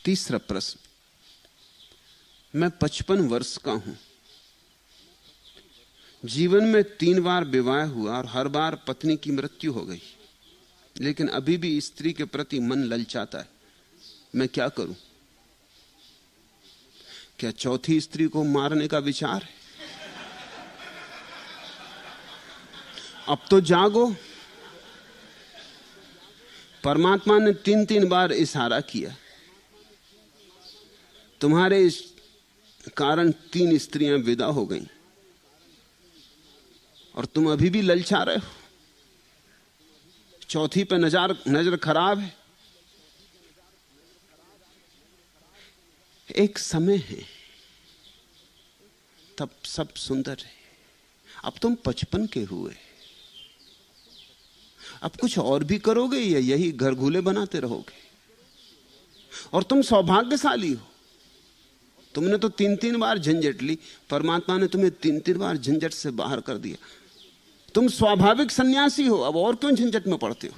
तीसरा प्रश्न, मैं 55 वर्ष का हूं। जीवन में 3 बार विवाह हुआ और हर बार पत्नी की मृत्यु हो गई, लेकिन अभी भी स्त्री के प्रति मन ललचाता है। मैं क्या करूं? क्या चौथी स्त्री को मारने का विचार है? अब तो जागो। परमात्मा ने 3-3 बार इशारा किया। तुम्हारे इस कारण 3 स्त्रियां विदा हो गईं और तुम अभी भी ललचा रहे हो। चौथी पे नजर खराब है। एक समय है तब सब सुंदर है। अब तुम 55 के हुए, अब कुछ और भी करोगे या यही घरघूले बनाते रहोगे? और तुम सौभाग्यशाली हो, तुमने तो 3-3 बार झंझट ली। परमात्मा ने तुम्हें 3-3 बार झंझट से बाहर कर दिया। तुम स्वाभाविक सन्यासी हो, अब और क्यों झंझट में पड़ते हो?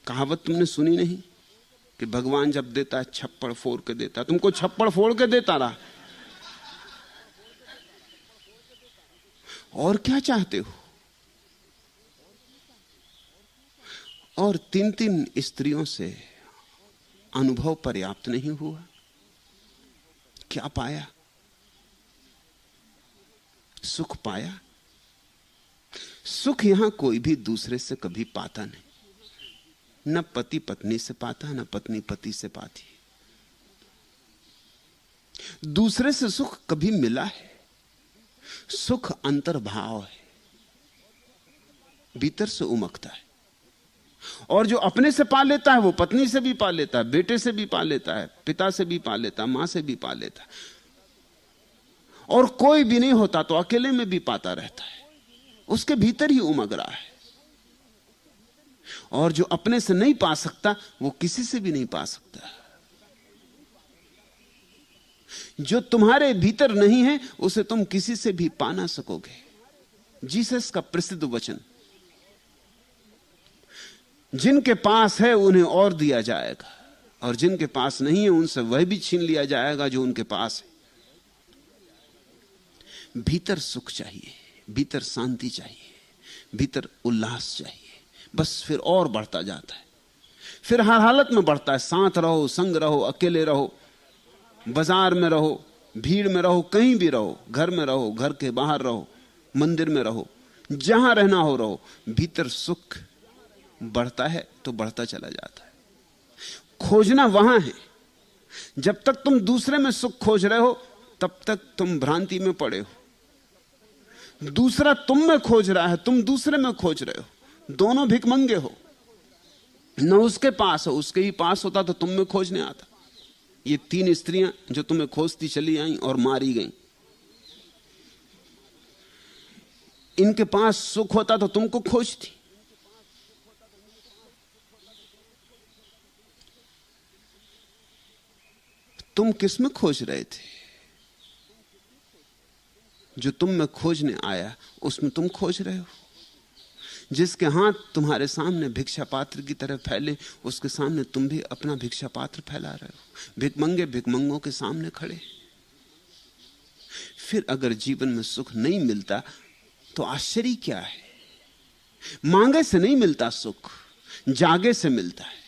कहावत तुमने सुनी नहीं कि भगवान जब देता है छप्पड़ फोड़ के देता? तुमको छप्पड़ फोड़ के देता रहा। और क्या चाहते हो? और 3-3 स्त्रियों से अनुभव पर्याप्त नहीं हुआ? क्या पाया? सुख पाया? सुख यहां कोई भी दूसरे से कभी पाता नहीं। न पति पत्नी से पाता, न पत्नी पति से पाती। दूसरे से सुख कभी मिला है? सुख अंतर्भाव है, भीतर से उमकता है। और जो अपने से पा लेता है वो पत्नी से भी पा लेता है, बेटे से भी पा लेता है, पिता से भी पा लेता है, मां से भी पा लेता है। और कोई भी नहीं होता तो अकेले में भी पाता रहता है, उसके भीतर ही उमग रहा है। और जो अपने से नहीं पा सकता वो किसी से भी नहीं पा सकता। जो तुम्हारे भीतर नहीं है उसे तुम किसी से भी पा ना सकोगे। जीसस का प्रसिद्ध वचन, जिनके पास है उन्हें और दिया जाएगा, और जिनके पास नहीं है उनसे वह भी छीन लिया जाएगा जो उनके पास है। भीतर सुख चाहिए, भीतर शांति चाहिए, भीतर उल्लास चाहिए, बस फिर और बढ़ता जाता है। फिर हर हालत में बढ़ता है। साथ रहो, संग रहो, अकेले रहो, बाजार में रहो, भीड़ में रहो, कहीं भी रहो, घर में रहो, घर के बाहर रहो, मंदिर में रहो, जहां रहना हो रहो, भीतर सुख बढ़ता है तो बढ़ता चला जाता है। खोजना वहां है। जब तक तुम दूसरे में सुख खोज रहे हो तब तक तुम भ्रांति में पड़े हो। दूसरा तुम में खोज रहा है, तुम दूसरे में खोज रहे हो। दोनों भिखमंगे हो। न उसके पास हो, उसके ही पास होता तो तुम में खोजने आता। ये 3 स्त्रियां जो तुम्हें खोजती चली आईं और मारी गईं, इनके पास सुख होता तो तुमको खोजती। तुम किस में खोज रहे थे? जो तुम में खोजने आया उसमें तुम खोज रहे हो। जिसके हाथ तुम्हारे सामने भिक्षा पात्र की तरह फैले, उसके सामने तुम भी अपना भिक्षा पात्र फैला रहे हो। भिखमंगे भिखमंगों के सामने खड़े। फिर अगर जीवन में सुख नहीं मिलता तो आश्चर्य क्या है? मांगे से नहीं मिलता सुख, जागे से मिलता है।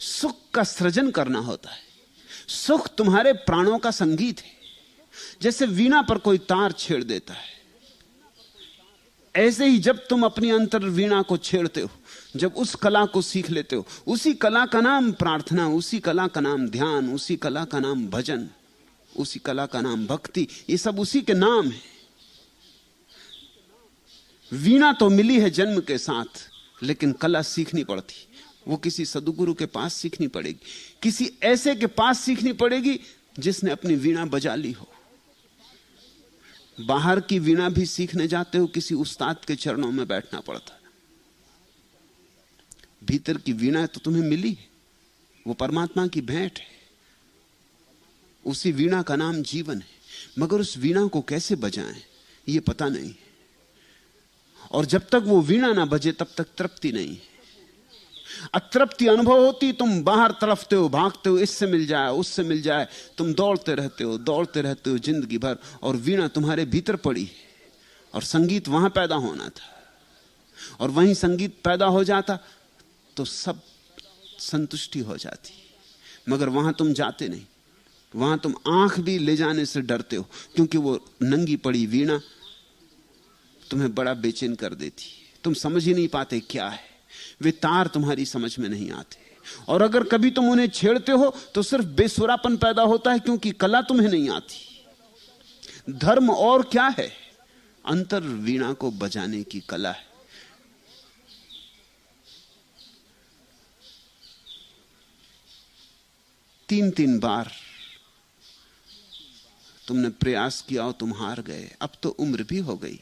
सुख का सृजन करना होता है। सुख तुम्हारे प्राणों का संगीत है। जैसे वीणा पर कोई तार छेड़ देता है, ऐसे ही जब तुम अपनी अंतर वीणा को छेड़ते हो, जब उस कला को सीख लेते हो, उसी कला का नाम प्रार्थना, उसी कला का नाम ध्यान, उसी कला का नाम भजन, उसी कला का नाम भक्ति, ये सब उसी के नाम है। वीणा तो मिली है जन्म के साथ, लेकिन कला सीखनी पड़ती। वो किसी सद्गुरु के पास सीखनी पड़ेगी, किसी ऐसे के पास सीखनी पड़ेगी जिसने अपनी वीणा बजा ली हो। बाहर की वीणा भी सीखने जाते हो, किसी उस्ताद के चरणों में बैठना पड़ता है। भीतर की वीणा तो तुम्हें मिली है, वो परमात्मा की भेंट है। उसी वीणा का नाम जीवन है, मगर उस वीणा को कैसे बजाएं ये पता नहीं है। और जब तक वो वीणा ना बजे तब तक तृप्ति नहीं है। अतृप्ति अनुभव होती, तुम बाहर तड़फते हो, भागते हो, इससे मिल जाए उससे मिल जाए, तुम दौड़ते रहते हो जिंदगी भर, और वीणा तुम्हारे भीतर पड़ी है। और संगीत वहां पैदा होना था, और वहीं संगीत पैदा हो जाता तो सब संतुष्टि हो जाती। मगर वहां तुम जाते नहीं, वहां तुम आंख भी ले जाने से डरते हो, क्योंकि वो नंगी पड़ी वीणा तुम्हें बड़ा बेचैन कर देती। तुम समझ ही नहीं पाते क्या है, वे तार तुम्हारी समझ में नहीं आते। और अगर कभी तुम उन्हें छेड़ते हो तो सिर्फ बेसुरापन पैदा होता है, क्योंकि कला तुम्हें नहीं आती। धर्म और क्या है? अंतर वीणा को बजाने की कला है। तीन तीन बार तुमने प्रयास किया और तुम हार गए। अब तो उम्र भी हो गई।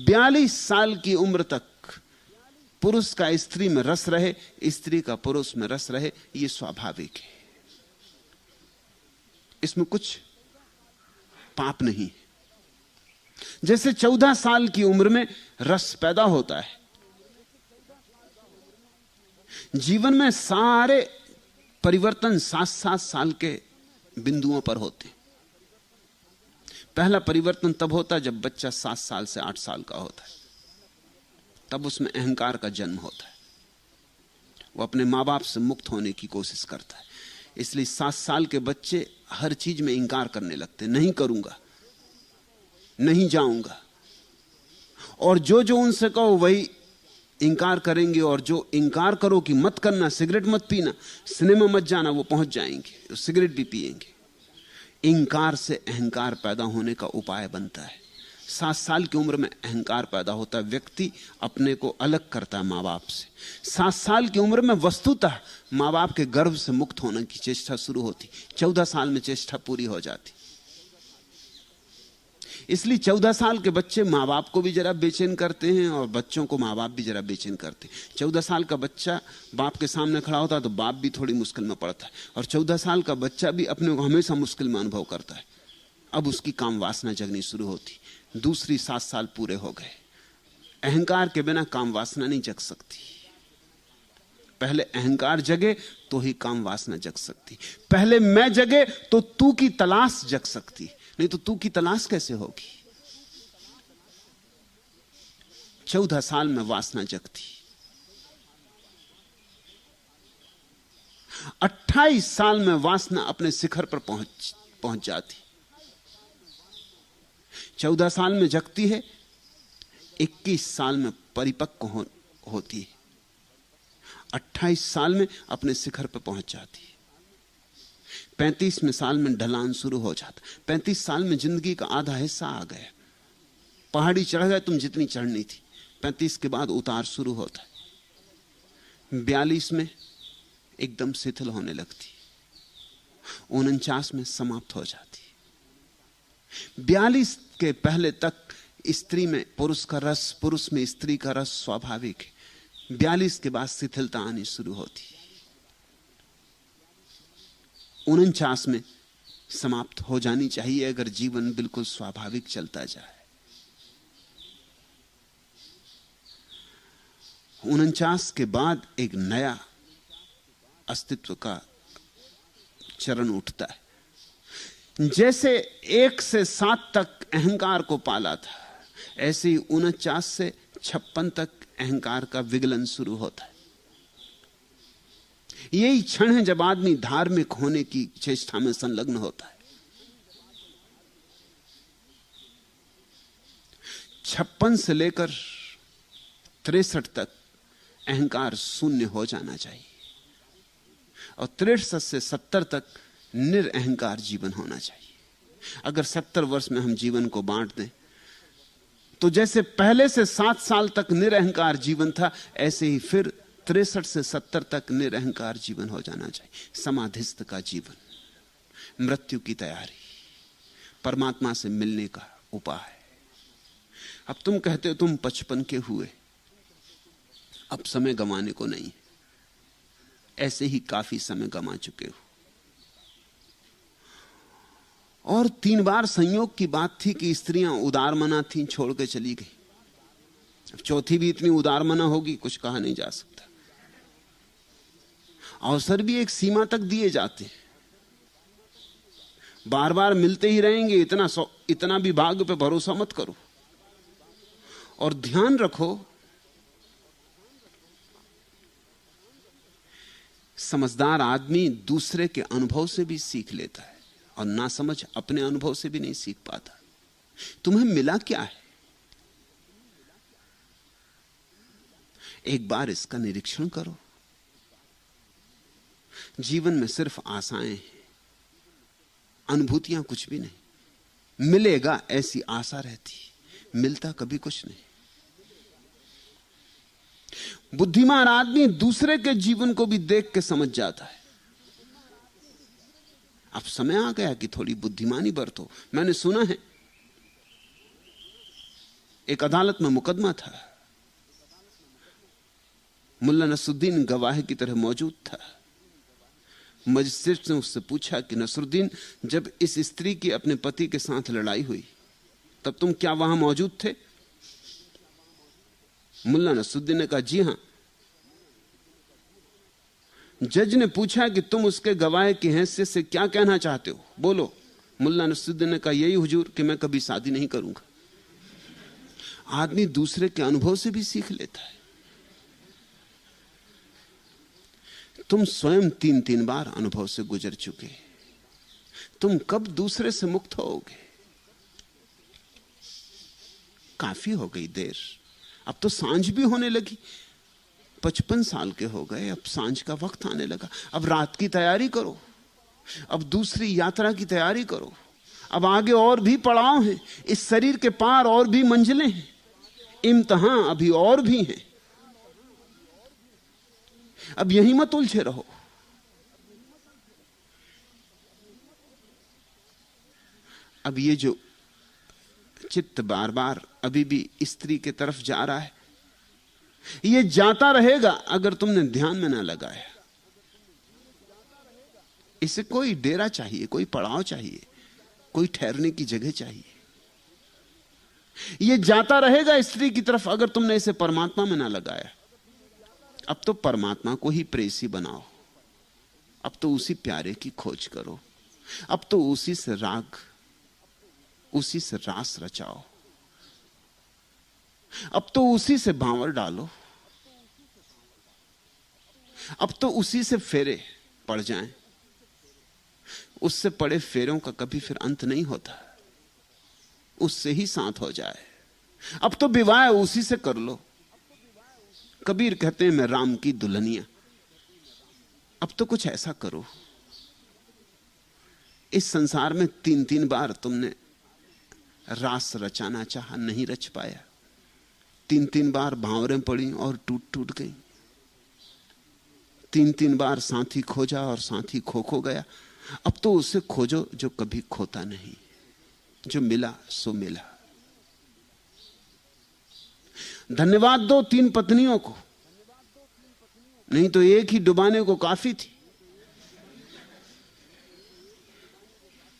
42 साल की उम्र तक पुरुष का स्त्री में रस रहे, स्त्री का पुरुष में रस रहे, यह स्वाभाविक है। इसमें कुछ पाप नहीं। जैसे 14 साल की उम्र में रस पैदा होता है। जीवन में सारे परिवर्तन 7-7 साल के बिंदुओं पर होते हैं। पहला परिवर्तन तब होता है जब बच्चा 7 साल से 8 साल का होता है, तब उसमें अहंकार का जन्म होता है। वो अपने मां बाप से मुक्त होने की कोशिश करता है। इसलिए 7 साल के बच्चे हर चीज में इंकार करने लगते, नहीं करूंगा, नहीं जाऊंगा, और जो उनसे कहो वही इंकार करेंगे। और जो इंकार करो कि मत करना, सिगरेट मत पीना, सिनेमा मत जाना, वो पहुंच जाएंगे, सिगरेट भी पिएंगे। इंकार से अहंकार पैदा होने का उपाय बनता है। 7 साल की उम्र में अहंकार पैदा होता है। व्यक्ति अपने को अलग करता है मां बाप से। 7 साल की उम्र में वस्तुतः मां बाप के गर्भ से मुक्त होने की चेष्टा शुरू होती। 14 साल में चेष्टा पूरी हो जाती। इसलिए 14 साल के बच्चे मां बाप को भी जरा बेचैन करते हैं, और बच्चों को मां बाप भी जरा बेचैन करते हैं। 14 साल का बच्चा बाप के सामने खड़ा होता है तो बाप भी थोड़ी मुश्किल में पड़ता है, और 14 साल का बच्चा भी अपने को हमेशा मुश्किल में अनुभव करता है। अब उसकी काम वासना जगनी शुरू होती। दूसरी 7 साल पूरे हो गए। अहंकार के बिना काम वासना नहीं जग सकती। पहले अहंकार जगे तो ही काम वासना जग सकती। पहले मैं जगे तो तू की तलाश जग सकती, नहीं तो तू की तलाश कैसे होगी? 14 साल में वासना जगती। 28 साल में वासना अपने शिखर पर पहुंच जाती। 14 साल में जगती है, 21 साल में परिपक्व होती है, 28 साल में अपने शिखर पर पहुंच जाती है। 35वें साल में ढलान शुरू हो जाता। 35 साल में जिंदगी का आधा हिस्सा आ गया। पहाड़ी चढ़ गए तुम जितनी चढ़नी थी। 35 के बाद उतार शुरू होता है। 42 में एकदम शिथिल होने लगती, 49 में समाप्त हो जाती। 42 के पहले तक स्त्री में पुरुष का रस, पुरुष में स्त्री का रस स्वाभाविक है। 42 के बाद शिथिलता आनी शुरू होती। 49 में समाप्त हो जानी चाहिए अगर जीवन बिल्कुल स्वाभाविक चलता जाए। 49 के बाद एक नया अस्तित्व का चरण उठता है। जैसे 1 से 7 तक अहंकार को पाला था, ऐसे ही 49 से 56 तक अहंकार का विगलन शुरू होता है। यही क्षण है जब आदमी धार्मिक होने की चेष्टा में संलग्न होता है। 56 से लेकर 63 तक अहंकार शून्य हो जाना चाहिए, और 63 से 70 तक निरअहंकार जीवन होना चाहिए। अगर 70 वर्ष में हम जीवन को बांट दें तो जैसे पहले से 7 साल तक निरअहकार जीवन था, ऐसे ही फिर 63 से 70 तक निरअहकार जीवन हो जाना चाहिए। समाधिस्थ का जीवन, मृत्यु की तैयारी, परमात्मा से मिलने का उपाय। अब तुम कहते हो तुम 55 के हुए, अब समय गंवाने को नहीं। ऐसे ही काफी समय गंवा चुके हो। और 3 बार संयोग की बात थी कि स्त्रियां उदार मना थीं, छोड़ के चली गई। चौथी भी इतनी उदार मना होगी, कुछ कहा नहीं जा सकता। अवसर भी एक सीमा तक दिए जाते हैं, बार बार मिलते ही रहेंगे, इतना भी भाग्य पे भरोसा मत करो। और ध्यान रखो, समझदार आदमी दूसरे के अनुभव से भी सीख लेता है, और नासमझ अपने अनुभव से भी नहीं सीख पाता। तुम्हें मिला क्या है, एक बार इसका निरीक्षण करो। जीवन में सिर्फ आशाएं हैं, अनुभूतियां कुछ भी नहीं। मिलेगा ऐसी आशा रहती, मिलता कभी कुछ नहीं। बुद्धिमान आदमी दूसरे के जीवन को भी देख के समझ जाता है। अब समय आ गया कि थोड़ी बुद्धिमानी बरतो। मैंने सुना है एक अदालत में मुकदमा था, मुल्ला नसरुद्दीन गवाह की तरह मौजूद था। मजिस्ट्रेट ने उससे पूछा कि नसरुद्दीन, जब इस स्त्री की अपने पति के साथ लड़ाई हुई तब तुम क्या वहां मौजूद थे? मुल्ला नसरुद्दीन ने कहा, जी हां। जज ने पूछा कि तुम उसके गवाह की हैसियत से क्या कहना चाहते हो, बोलो। मुल्ला नसरुद्दीन ने कहा, यही हुजूर कि मैं कभी शादी नहीं करूंगा। आदमी दूसरे के अनुभव से भी सीख लेता है। तुम स्वयं 3-3 बार अनुभव से गुजर चुके, तुम कब दूसरे से मुक्त होगे? काफी हो गई देर, अब तो सांझ भी होने लगी। 55 साल के हो गए, अब सांझ का वक्त आने लगा। अब रात की तैयारी करो, अब दूसरी यात्रा की तैयारी करो। अब आगे और भी पड़ाव हैं, इस शरीर के पार और भी मंजिलें हैं, इम्तिहान अभी और भी हैं। अब यहीं मत उलझे रहो। अब ये जो चित्त बार बार अभी भी स्त्री की तरफ जा रहा है, ये जाता रहेगा अगर तुमने ध्यान में ना लगाया। इसे कोई डेरा चाहिए, कोई पड़ाव चाहिए, कोई ठहरने की जगह चाहिए। ये जाता रहेगा स्त्री की तरफ अगर तुमने इसे परमात्मा में ना लगाया। अब तो परमात्मा को ही प्रेसी बनाओ, अब तो उसी प्यारे की खोज करो, अब तो उसी से राग, उसी से रास रचाओ, अब तो उसी से भांवर डालो, अब तो उसी से फेरे पड़ जाएं। उससे पड़े फेरों का कभी फिर अंत नहीं होता, उससे ही साथ हो जाए। अब तो विवाह उसी से कर लो। कबीर कहते हैं, मैं राम की दुल्हनिया। अब तो कुछ ऐसा करो। इस संसार में 3-3 बार तुमने रास रचाना चाहा, नहीं रच पाया। 3-3 बार भांवरें पड़ी और टूट टूट गई। 3-3 बार साथी खोजा और साथी खो गया। अब तो उसे खोजो जो कभी खोता नहीं, जो मिला सो मिला। धन्यवाद दो 3 पत्नियों को, नहीं तो एक ही डुबाने को काफी थी।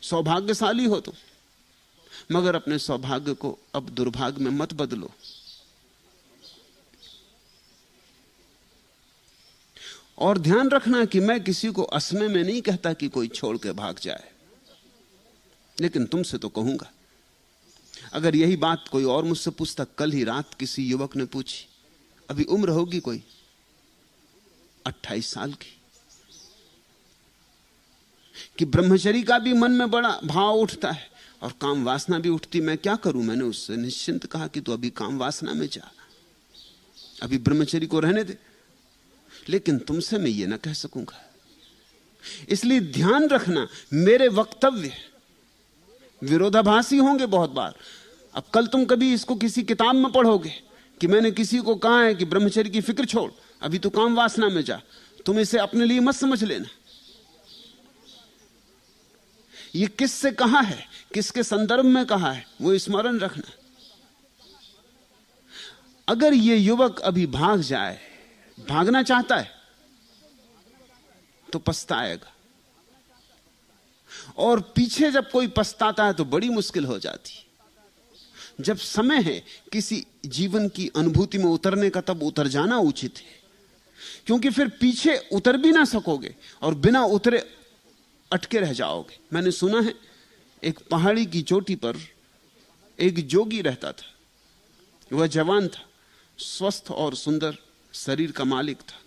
सौभाग्यशाली हो तुम, मगर अपने सौभाग्य को अब दुर्भाग्य में मत बदलो। और ध्यान रखना कि मैं किसी को असमय में नहीं कहता कि कोई छोड़ के भाग जाए, लेकिन तुमसे तो कहूंगा। अगर यही बात कोई और मुझसे पूछता, कल ही रात किसी युवक ने पूछी, अभी उम्र होगी कोई 28 साल की, कि ब्रह्मचर्य का भी मन में बड़ा भाव उठता है और काम वासना भी उठती, मैं क्या करूं? मैंने उससे निश्चिंत कहा कि तू अभी काम वासना में जा, अभी ब्रह्मचर्य को रहने दे। लेकिन तुमसे मैं ये ना कह सकूंगा। इसलिए ध्यान रखना, मेरे वक्तव्य विरोधाभासी होंगे बहुत बार। अब कल तुम कभी इसको किसी किताब में पढ़ोगे कि मैंने किसी को कहा है कि ब्रह्मचर्य की फिक्र छोड़, अभी तो काम वासना में जा। तुम इसे अपने लिए मत समझ लेना। ये किससे कहा है, किसके संदर्भ में कहा है, वो स्मरण रखना। अगर ये युवक अभी भाग जाए, भागना चाहता है, तो पछताएगा। और पीछे जब कोई पछताता है तो बड़ी मुश्किल हो जाती। जब समय है किसी जीवन की अनुभूति में उतरने का, तब उतर जाना उचित है, क्योंकि फिर पीछे उतर भी ना सकोगे और बिना उतरे अटके रह जाओगे। मैंने सुना है एक पहाड़ी की चोटी पर एक जोगी रहता था। वह जवान था, स्वस्थ और सुंदर शरीर का मालिक था,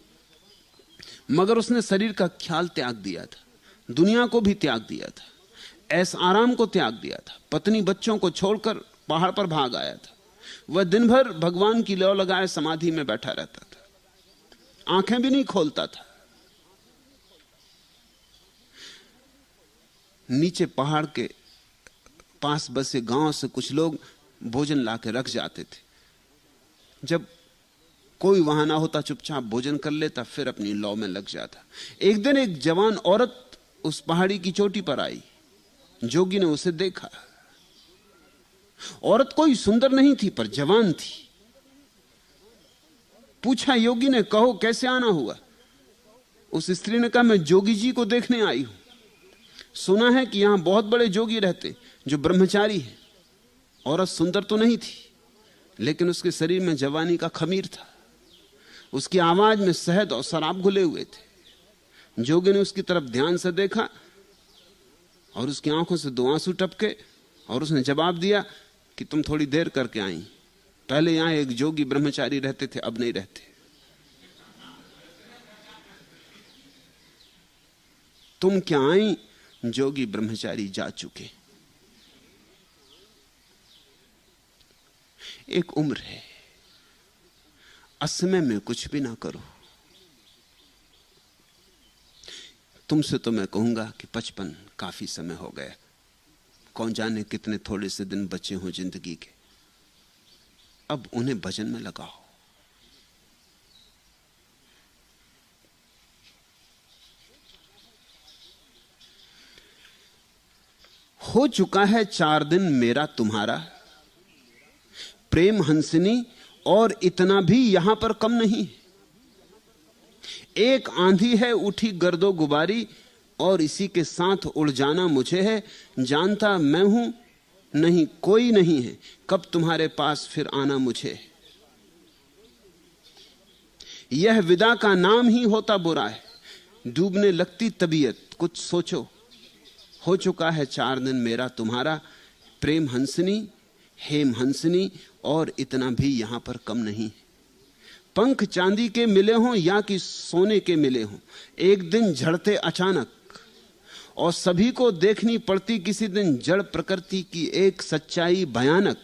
मगर उसने शरीर का ख्याल त्याग दिया था, दुनिया को भी त्याग दिया था, ऐस आराम को त्याग दिया था, पत्नी बच्चों को छोड़कर पहाड़ पर भाग आया था। वह दिन भर भगवान की लौ लगाए समाधि में बैठा रहता था, आंखें भी नहीं खोलता था। नीचे पहाड़ के पास बसे गांव से कुछ लोग भोजन लाके रख जाते थे। जब कोई वहां ना होता चुपचाप भोजन कर लेता, फिर अपनी लौ में लग जाता। एक दिन एक जवान औरत उस पहाड़ी की चोटी पर आई। जोगी ने उसे देखा। औरत कोई सुंदर नहीं थी पर जवान थी। पूछा योगी ने, कहो कैसे आना हुआ? उस स्त्री ने कहा, मैं जोगी जी को देखने आई हूं। सुना है कि यहां बहुत बड़े जोगी रहते जो ब्रह्मचारी हैं। औरत सुंदर तो नहीं थी, लेकिन उसके शरीर में जवानी का खमीर था। उसकी आवाज में शहद और शराब घुले हुए थे। जोगी ने उसकी तरफ ध्यान से देखा और उसकी आंखों से 2 आंसू टपके और उसने जवाब दिया कि तुम थोड़ी देर करके आई। पहले यहां एक जोगी ब्रह्मचारी रहते थे, अब नहीं रहते। तुम क्या आई? जोगी ब्रह्मचारी जा चुके। एक उम्र है, असमय में कुछ भी ना करो। तुमसे तो मैं कहूंगा कि 55 काफी समय हो गया। कौन जाने कितने थोड़े से दिन बचे हों जिंदगी के। अब उन्हें भजन में लगाओ। हो चुका है 4 दिन मेरा तुम्हारा, प्रेम हंसनी, और इतना भी यहां पर कम नहीं। एक आंधी है उठी गर्दो गुबारी, और इसी के साथ उड़ जाना मुझे है। जानता मैं हूं नहीं कोई नहीं है, कब तुम्हारे पास फिर आना मुझे है। यह विदा का नाम ही होता बुरा है, डूबने लगती तबीयत, कुछ सोचो। हो चुका है 4 दिन मेरा तुम्हारा, प्रेम हंसनी, हेम हंसनी, और इतना भी यहां पर कम नहीं। पंख चांदी के मिले हों या कि सोने के मिले हों, एक दिन झड़ते अचानक, और सभी को देखनी पड़ती किसी दिन जड़ प्रकृति की एक सच्चाई भयानक।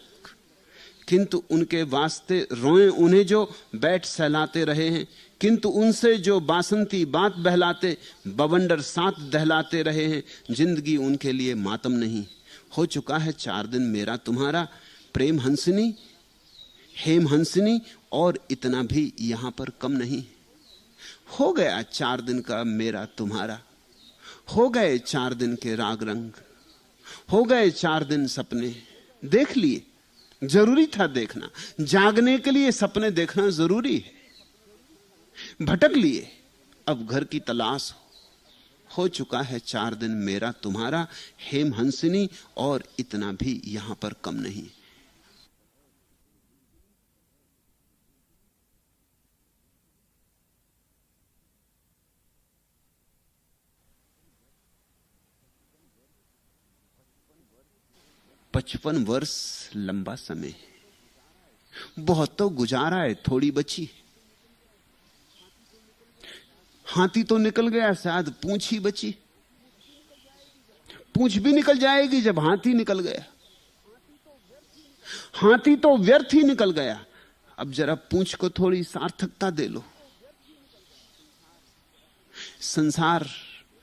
किंतु उनके वास्ते रोएं उन्हें जो बैठ सहलाते रहे हैं, किंतु उनसे जो बासंती बात बहलाते बवंडर साथ दहलाते रहे हैं, जिंदगी उनके लिए मातम नहीं। हो चुका है 4 दिन मेरा तुम्हारा, प्रेम हंसनी, हेम हंसनी, और इतना भी यहां पर कम नहीं। हो गया 4 दिन का मेरा तुम्हारा, हो गए 4 दिन के राग रंग, हो गए 4 दिन सपने देख लिए। जरूरी था देखना, जागने के लिए सपने देखना जरूरी है। भटक लिए, अब घर की तलाश हो चुका है 4 दिन मेरा तुम्हारा, हेम हंसनी, और इतना भी यहां पर कम नहीं। पचपन वर्ष लंबा समय है। बहुत तो गुजारा है, थोड़ी बची। हाथी तो निकल गया, शायद पूंछ ही बची। पूंछ भी निकल जाएगी जब हाथी निकल गया। हाथी तो व्यर्थ ही निकल गया, अब जरा पूंछ को थोड़ी सार्थकता दे लो। संसार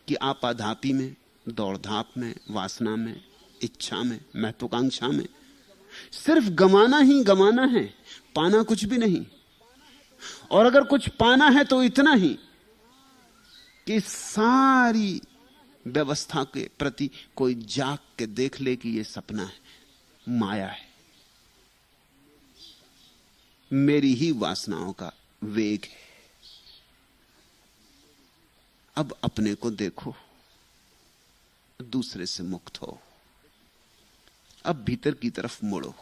की आपाधापी में, दौड़धाप में, वासना में, इच्छा में, महत्वाकांक्षा में सिर्फ गंवाना ही गंवाना है, पाना कुछ भी नहीं। और अगर कुछ पाना है तो इतना ही कि सारी व्यवस्था के प्रति कोई जाग के देख ले कि यह सपना है, माया है, मेरी ही वासनाओं का वेग है। अब अपने को देखो, दूसरे से मुक्त हो, अब भीतर की तरफ मुड़ो।